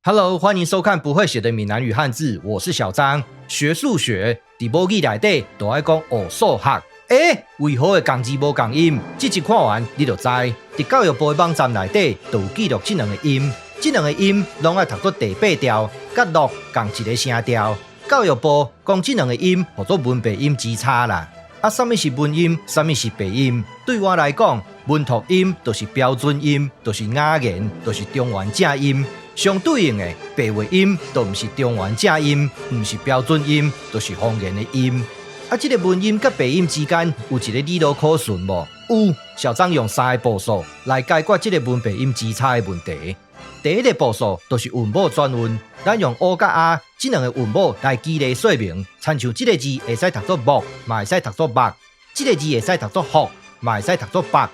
Hello， 歡迎收看不會寫的閩南語漢字，我是小張。學數學，在母語內底都愛講學數學。為何會共字無共音？這集看完你就知。在教育部的網站內底都有記錄這兩個音，這兩個音攏愛讀作第八調，甲錄共一個聲調。教育部講這兩個音叫做文白音之差啦。什麼是文音？什麼是白音？對我來講，文讀音就是標準音，就是雅言，就是中原正音。相對應的白話音都不是中原正音，不是標準音，就是方言的音。這個文音跟白音之間有一個理路可循無？有，小張用3個步數來解決這個文白音之差的問題。第一個步數就是韻母轉運，咱用烏甲啊這兩個韻母來舉例說明。親像這個字會使讀作木，嘛會使讀作目；這個字會使讀作福，嘛會使讀作白；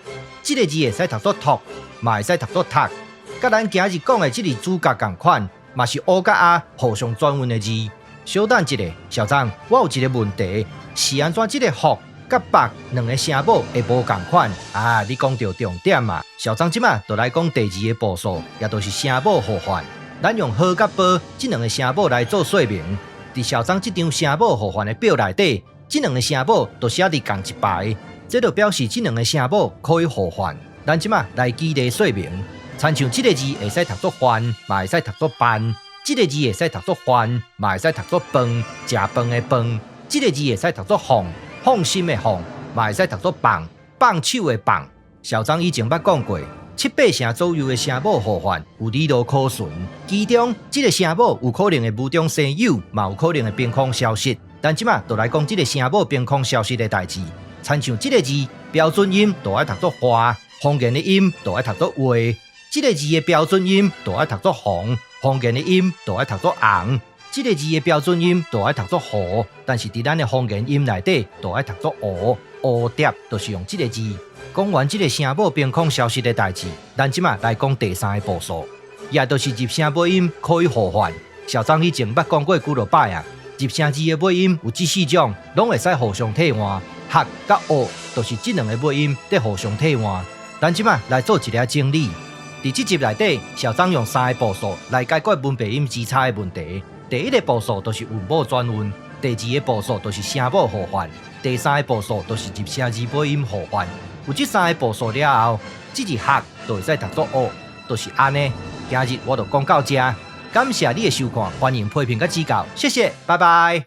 這個字會使讀作讀，嘛會使讀作讀。甲咱今日講的這個主角同款，嘛是烏甲啊互相轉運的字。稍等一下，小張，我有一個問題，是安怎這個福甲白兩個聲母會無同款？你講到重點嘛。小張即馬就來講第二個步數，也就是聲母互換。咱用好甲寶這兩個聲母來做說明。在小張這張聲母互換的表內底，這兩個聲母都寫佇同一排，這就表示這兩個聲母可以互換。咱即馬來舉例說明。親像這個字會使讀作飯，嘛會使讀作飯；這個字會使讀作飯，嘛會使讀作飯，食飯的飯；這個字會使讀作放，放心的放，嘛會使讀作放，放手的放。小張以前捌講過，7、8聲左右的聲母互換有理路可循，其中這個聲母有可能會無中生有，嘛有可能會憑空消失。但即馬就來講這個聲母憑空消失的代誌。親像這個字標準音都愛讀作花，方言的音都愛讀作話。這個字的標準音都愛讀作紅，方言的音都愛讀作紅。這個字的標準音都愛讀作河，但是在咱的方言音內底都愛讀作烏，烏蝶都是用這個字。講完這個聲母憑空消失的代誌，咱即馬來講第3個步數，也就是入聲尾音可以互換。小張以前捌講過幾落擺啊，入聲字的尾音有這4種，攏會使互相替換。學甲學都是這兩個尾音在互相替換。咱即馬來做一個整理。在這集內底，小張用3個步數來解決文白音之差的問題。第一個步數就是韻母轉運，第二個步數就是聲母互換，第3個步數就是入聲字尾音互換。有這3個步數了後，這字學就會使讀作學，就是安尼。今日我就講到這，感謝你的收看，歡迎批評和指教，謝謝，拜拜。